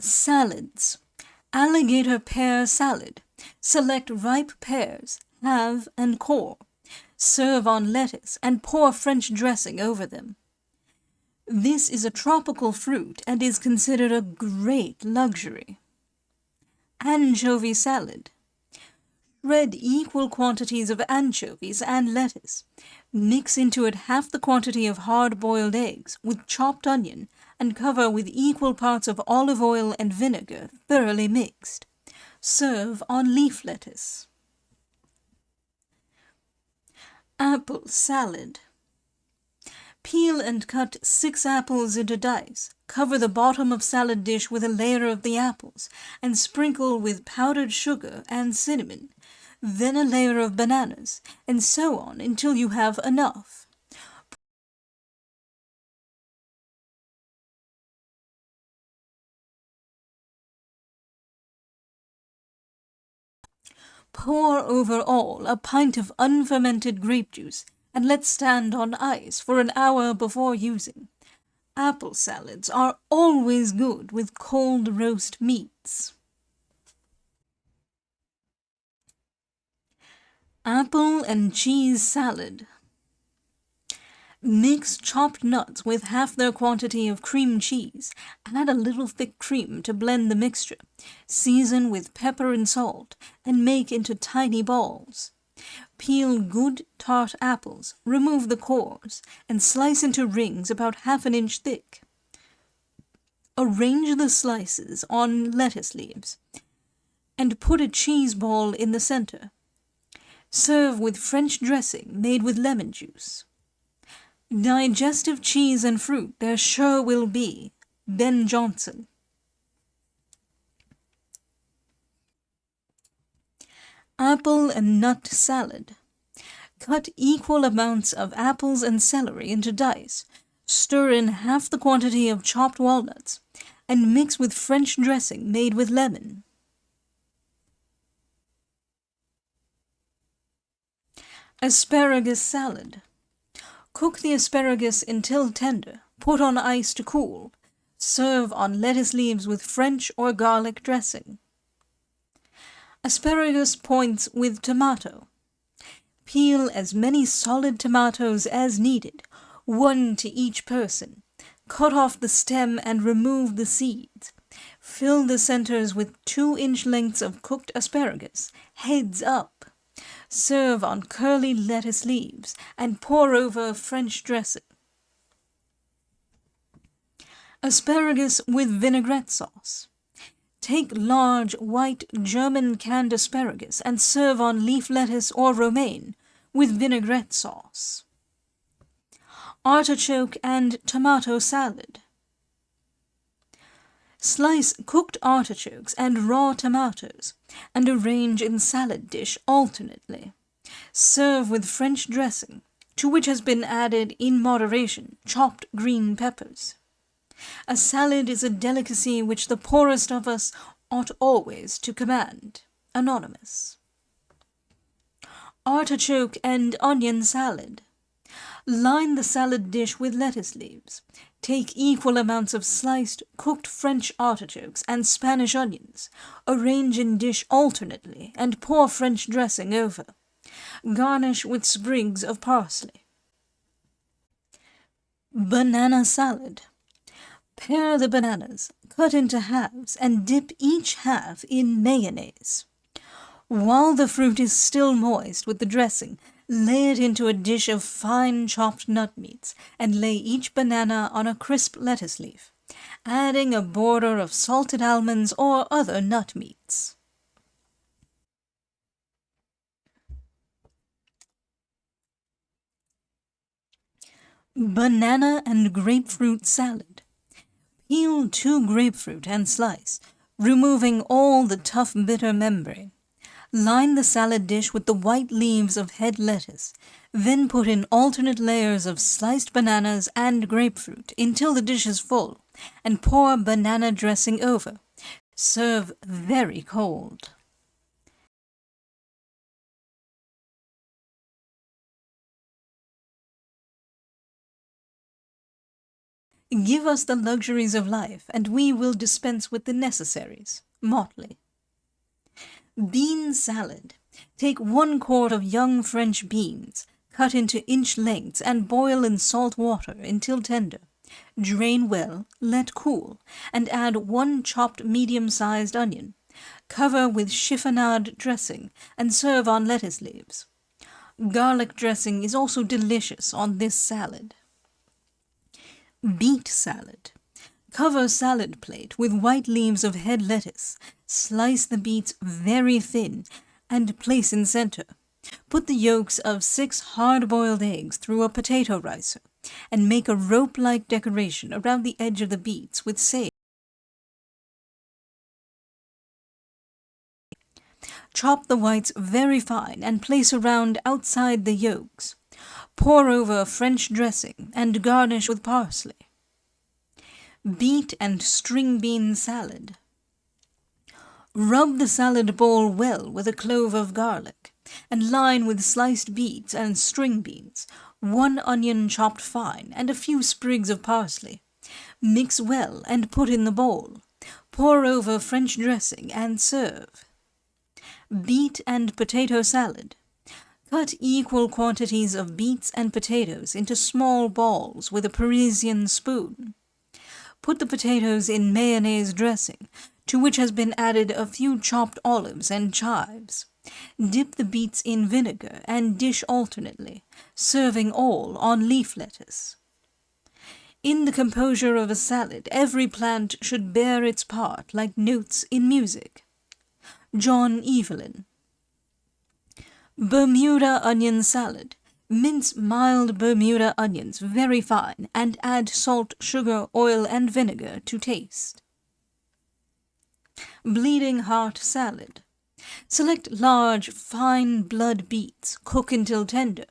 Salads. Alligator pear salad. Select ripe pears, halve and core. Serve on lettuce and pour French dressing over them. This is a tropical fruit and is considered a great luxury. Anchovy salad. Shred equal quantities of anchovies and lettuce. Mix into it half the quantity of hard-boiled eggs with chopped onion and cover with equal parts of olive oil and vinegar thoroughly mixed. Serve on leaf lettuce. Apple salad. Peel and cut 6 apples into dice. Cover the bottom of salad dish with a layer of the apples and sprinkle with powdered sugar and cinnamon, then a layer of bananas, and so on until you have enough. Pour over all a pint of unfermented grape juice and let stand on ice for an hour before using. Apple salads are always good with cold roast meats. Apple and cheese salad. Mix chopped nuts with half their quantity of cream cheese. Add a little thick cream to blend the mixture. Season with pepper and salt and make into tiny balls. Peel good tart apples, remove the cores, and slice into rings about half an inch thick. Arrange the slices on lettuce leaves and put a cheese ball in the center. Serve with French dressing made with lemon juice. Digestive cheese and fruit there sure will be. Ben Jonson. Apple and nut salad. Cut equal amounts of apples and celery into dice. Stir in half the quantity of chopped walnuts and mix with French dressing made with lemon. Asparagus salad. Cook the asparagus until tender. Put on ice to cool. Serve on lettuce leaves with French or garlic dressing. Asparagus points with tomato. Peel as many solid tomatoes as needed, 1 to each person. Cut off the stem and remove the seeds. Fill the centers with 2-inch lengths of cooked asparagus, heads up. Serve on curly lettuce leaves and pour over French dressing. Asparagus with vinaigrette sauce. Take large, white German canned asparagus and serve on leaf lettuce or romaine with vinaigrette sauce. Artichoke and tomato salad. Slice cooked artichokes and raw tomatoes and arrange in salad dish alternately. Serve with French dressing, to which has been added, in moderation, chopped green peppers. A salad is a delicacy which the poorest of us ought always to command. Anonymous. Artichoke and onion salad. Line the salad dish with lettuce leaves. Take equal amounts of sliced, cooked French artichokes and Spanish onions. Arrange in dish alternately and pour French dressing over. Garnish with sprigs of parsley. Banana salad. Pare the bananas, cut into halves, and dip each half in mayonnaise. While the fruit is still moist with the dressing, lay it into a dish of fine chopped nut meats and lay each banana on a crisp lettuce leaf, adding a border of salted almonds or other nut meats. Banana and grapefruit salad. Peel 2 grapefruit and slice, removing all the tough bitter membrane. Line the salad dish with the white leaves of head lettuce, then put in alternate layers of sliced bananas and grapefruit until the dish is full, and pour banana dressing over. Serve very cold. Give us the luxuries of life, and we will dispense with the necessaries. Motley. Bean salad. Take 1 quart of young French beans, cut into inch lengths, and boil in salt water until tender. Drain well, let cool, and add 1 chopped medium-sized onion. Cover with chiffonade dressing and serve on lettuce leaves. Garlic dressing is also delicious on this salad. Beet salad. Cover salad plate with white leaves of head lettuce. Slice the beets very thin and place in center. Put the yolks of 6 hard-boiled eggs through a potato ricer and make a rope-like decoration around the edge of the beets with sage. Chop the whites very fine and place around outside the yolks. Pour over French dressing and garnish with parsley. Beet and string bean salad. Rub the salad bowl well with a clove of garlic and line with sliced beets and string beans, 1 onion chopped fine, and a few sprigs of parsley. Mix well and put in the bowl. Pour over French dressing and serve. Beet and potato salad. Cut equal quantities of beets and potatoes into small balls with a Parisian spoon. Put the potatoes in mayonnaise dressing, to which has been added a few chopped olives and chives. Dip the beets in vinegar and dish alternately, serving all on leaf lettuce. In the composure of a salad, every plant should bear its part like notes in music. John Evelyn. Bermuda onion salad. Mince mild Bermuda onions very fine and add salt, sugar, oil, and vinegar to taste. Bleeding heart salad. Select large, fine blood beets, cook until tender.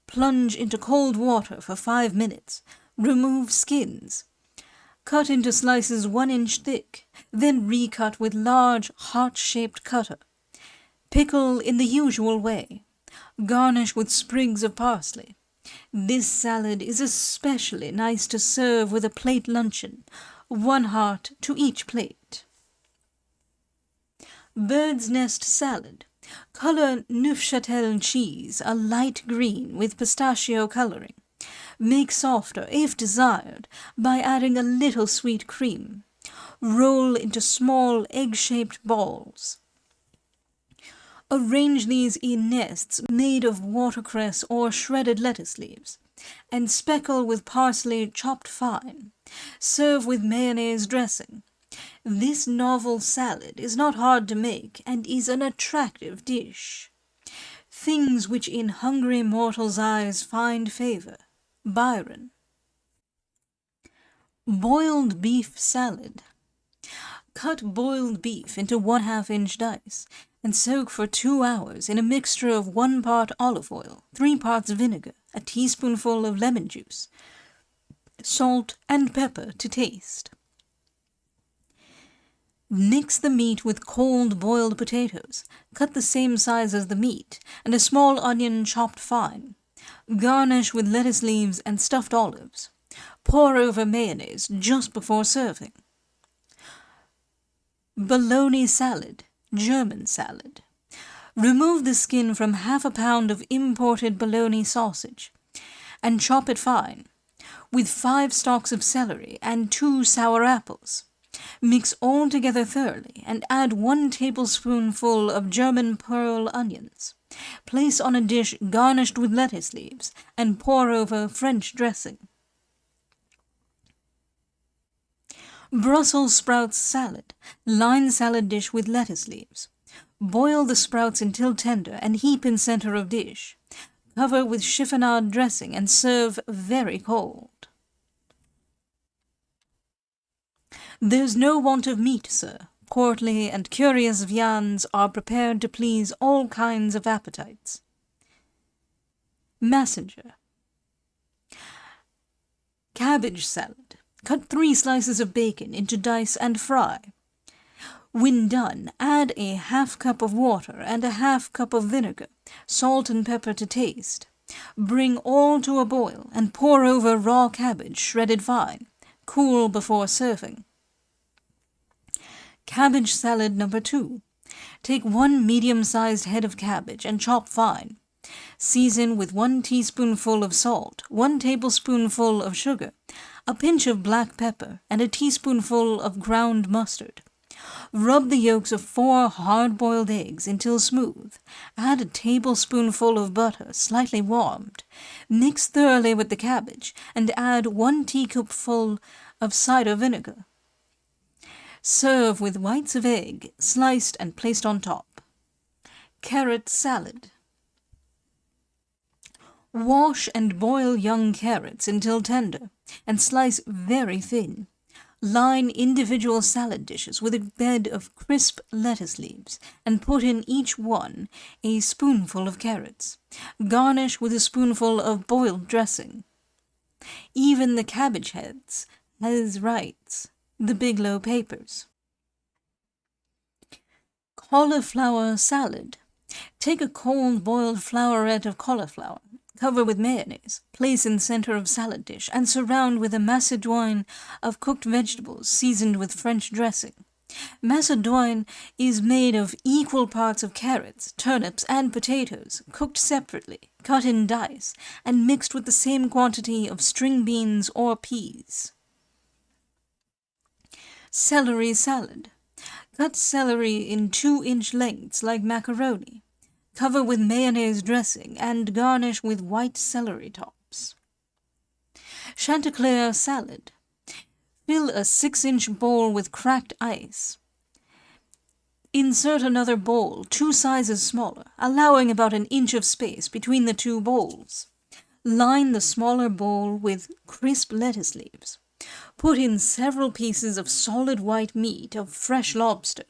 Plunge into cold water for 5 minutes. Remove skins. Cut into slices 1 inch thick, then recut with large, heart-shaped cutter. Pickle in the usual way. Garnish with sprigs of parsley. This salad is especially nice to serve with a plate luncheon, 1 heart to each plate. Bird's nest salad. Color Neufchâtel cheese a light green with pistachio coloring. Make softer, if desired, by adding a little sweet cream. Roll into small egg-shaped balls. Arrange these in nests made of watercress or shredded lettuce leaves, and speckle with parsley chopped fine. Serve with mayonnaise dressing. This novel salad is not hard to make and is an attractive dish. Things which in hungry mortals' eyes find favor. Byron. Boiled beef salad. Cut boiled beef into 1/2 inch dice and soak for 2 hours in a mixture of 1 part olive oil, 3 parts vinegar, a teaspoonful of lemon juice, salt and pepper to taste. Mix the meat with cold boiled potatoes, cut the same size as the meat, and a small onion chopped fine. Garnish with lettuce leaves and stuffed olives. Pour over mayonnaise just before serving. Bologna salad, German salad. Remove the skin from 1/2 pound of imported bologna sausage and chop it fine, with 5 stalks of celery and 2 sour apples. Mix all together thoroughly and add 1 tablespoonful of German pearl onions. Place on a dish garnished with lettuce leaves and pour over French dressing. Brussels sprouts salad. Line salad dish with lettuce leaves. Boil the sprouts until tender and heap in center of dish. Cover with chiffonade dressing and serve very cold. There's no want of meat, sir. Courtly and curious viands are prepared to please all kinds of appetites. Messenger. Cabbage salad. Cut 3 slices of bacon into dice and fry. When done, add a 1/2 cup of water and a 1/2 cup of vinegar, salt and pepper to taste. Bring all to a boil and pour over raw cabbage shredded fine. Cool before serving. Cabbage salad number 2. Take 1 medium-sized head of cabbage and chop fine. Season with 1 teaspoonful of salt, 1 tablespoonful of sugar, a pinch of black pepper, and a teaspoonful of ground mustard. Rub the yolks of 4 hard-boiled eggs until smooth. Add a tablespoonful of butter, slightly warmed. Mix thoroughly with the cabbage and add 1 teacupful of cider vinegar. Serve with whites of egg, sliced and placed on top. Carrot salad. Wash and boil young carrots until tender and slice very thin. Line individual salad dishes with a bed of crisp lettuce leaves and put in each one a spoonful of carrots. Garnish with a spoonful of boiled dressing. Even the cabbage heads, as writes the Bigelow Papers. Cauliflower salad. Take a cold boiled flowerette of cauliflower. Cover with mayonnaise, place in center of salad dish, and surround with a macedoine of cooked vegetables seasoned with French dressing. Macedoine is made of equal parts of carrots, turnips, and potatoes, cooked separately, cut in dice, and mixed with the same quantity of string beans or peas. Celery salad. Cut celery in 2-inch lengths like macaroni. Cover with mayonnaise dressing and garnish with white celery tops. Chanticleer salad. Fill a 6-inch bowl with cracked ice. Insert another bowl 2 sizes smaller, allowing about 1 inch of space between the 2 bowls. Line the smaller bowl with crisp lettuce leaves. Put in several pieces of solid white meat of fresh lobster.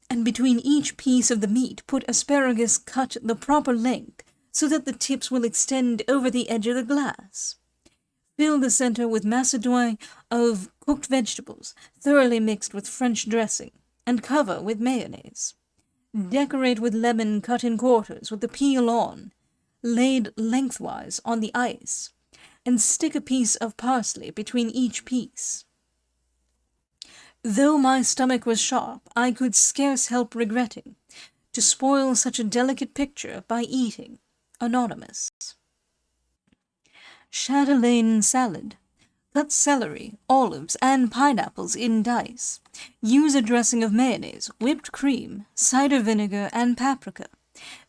And between each piece of the meat put asparagus cut the proper length so that the tips will extend over the edge of the glass. Fill the center with macedoine of cooked vegetables, thoroughly mixed with French dressing, and cover with mayonnaise. Decorate with lemon cut in quarters with the peel on, laid lengthwise on the ice, and stick a piece of parsley between each piece. Though my stomach was sharp, I could scarce help regretting to spoil such a delicate picture by eating. Anonymous. Chatelaine salad. Cut celery, olives, and pineapples in dice. Use a dressing of mayonnaise, whipped cream, cider vinegar, and paprika.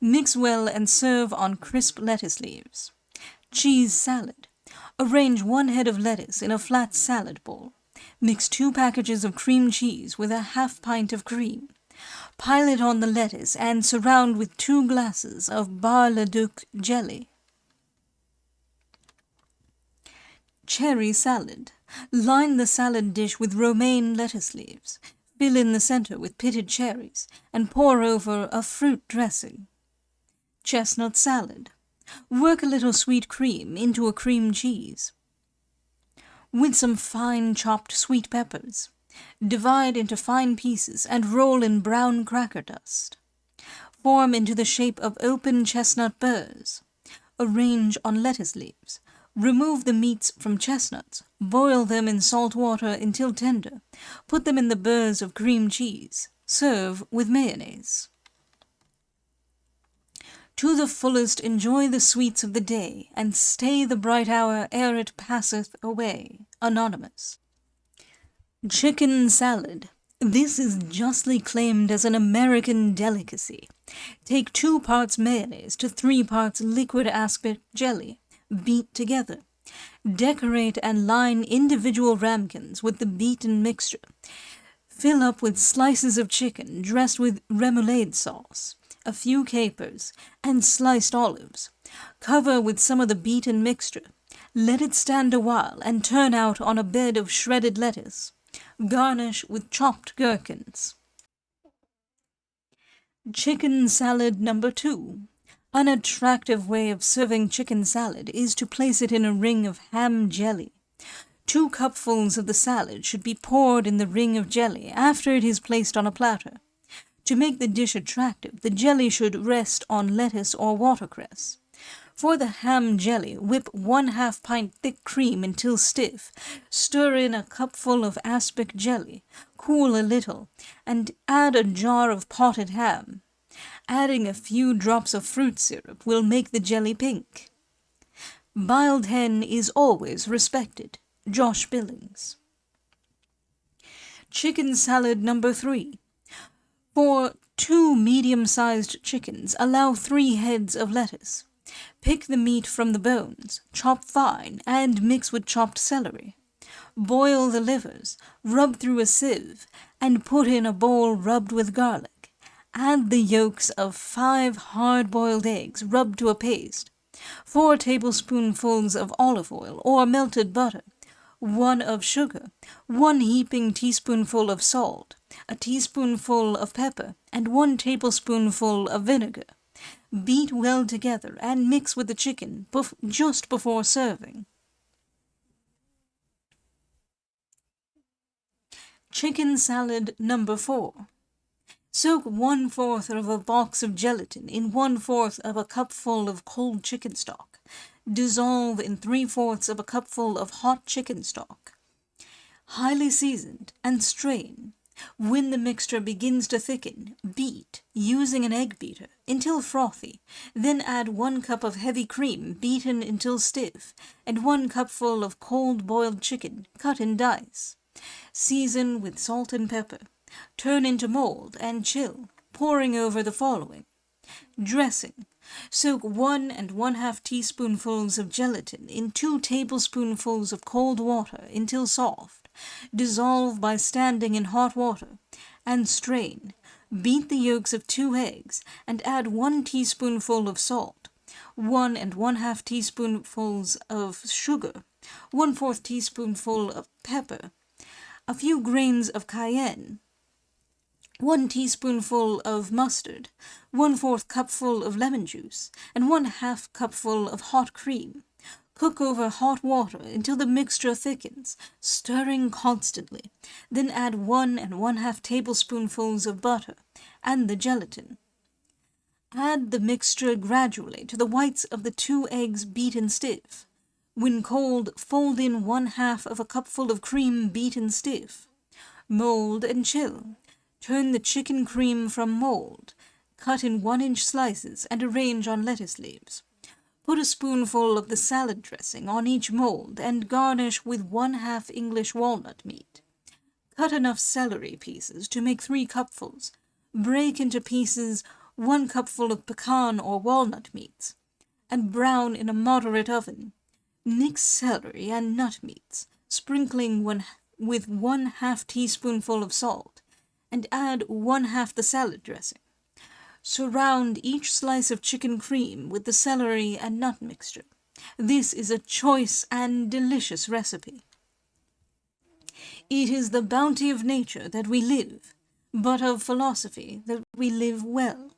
Mix well and serve on crisp lettuce leaves. Cheese salad. Arrange 1 head of lettuce in a flat salad bowl. Mix 2 packages of cream cheese with a half pint of cream. Pile it on the lettuce and surround with 2 glasses of Bar-le-Duc jelly. Cherry salad. Line the salad dish with romaine lettuce leaves. Fill in the center with pitted cherries and pour over a fruit dressing. Chestnut salad. Work a little sweet cream into a cream cheese with some fine chopped sweet peppers. Divide into fine pieces and roll in brown cracker dust. Form into the shape of open chestnut burrs. Arrange on lettuce leaves. Remove the meats from chestnuts. Boil them in salt water until tender. Put them in the burrs of cream cheese. Serve with mayonnaise. To the fullest enjoy the sweets of the day, and stay the bright hour ere it passeth away. Anonymous. Chicken salad. This is justly claimed as an American delicacy. Take 2 parts mayonnaise to 3 parts liquid aspic jelly. Beat together. Decorate and line individual ramekins with the beaten mixture. Fill up with slices of chicken dressed with remoulade sauce, a few capers, and sliced olives. Cover with some of the beaten mixture. Let it stand a while and turn out on a bed of shredded lettuce. Garnish with chopped gherkins. Chicken salad number 2. An attractive way of serving chicken salad is to place it in a ring of ham jelly. 2 cupfuls of the salad should be poured in the ring of jelly after it is placed on a platter. To make the dish attractive, the jelly should rest on lettuce or watercress. For the ham jelly, whip 1/2 pint thick cream until stiff. Stir in a cupful of aspic jelly. Cool a little, and add a jar of potted ham. Adding a few drops of fruit syrup will make the jelly pink. Biled hen is always respected. Josh Billings. Chicken salad number 3. For 2 medium-sized chickens, allow 3 heads of lettuce. Pick the meat from the bones, chop fine, and mix with chopped celery. Boil the livers, rub through a sieve, and put in a bowl rubbed with garlic. Add the yolks of 5 hard-boiled eggs rubbed to a paste, 4 tablespoonfuls of olive oil or melted butter, 1 of sugar, 1 heaping teaspoonful of salt, a teaspoonful of pepper, and 1 tablespoonful of vinegar. Beat well together and mix with the chicken just before serving. Chicken salad number 4. Soak 1/4 of a box of gelatin in 1/4 of a cupful of cold chicken stock. Dissolve in 3/4 of a cupful of hot chicken stock. Highly seasoned, and strain. When the mixture begins to thicken, beat, using an egg beater, until frothy. Then add 1 cup of heavy cream beaten until stiff, and 1 cupful of cold boiled chicken cut in dice. Season with salt and pepper. Turn into mold and chill, pouring over the following. Dressing. Soak 1 1/2 teaspoonfuls of gelatin in 2 tablespoonfuls of cold water until soft. Dissolve by standing in hot water, and strain. Beat the yolks of 2 eggs, and add 1 teaspoonful of salt, 1 1/2 teaspoonfuls of sugar, 1/4 teaspoonful of pepper, a few grains of cayenne, 1 teaspoonful of mustard, 1/4 cupful of lemon juice, and 1/2 cupful of hot cream. Cook over hot water until the mixture thickens, stirring constantly. Then add 1 1/2 tablespoonfuls of butter and the gelatin. Add the mixture gradually to the whites of the 2 eggs beaten stiff. When cold, fold in 1/2 of a cupful of cream beaten stiff. Mold and chill. Turn the chicken cream from mold. Cut in 1-inch slices and arrange on lettuce leaves. Put a spoonful of the salad dressing on each mold and garnish with 1/2 English walnut meat. Cut enough celery pieces to make 3 cupfuls. Break into pieces 1 cupful of pecan or walnut meats, and brown in a moderate oven. Mix celery and nut meats, sprinkling with 1/2 teaspoonful of salt, and add 1/2 the salad dressing. Surround each slice of chicken cream with the celery and nut mixture. This is a choice and delicious recipe. It is the bounty of nature that we live, but of philosophy that we live well.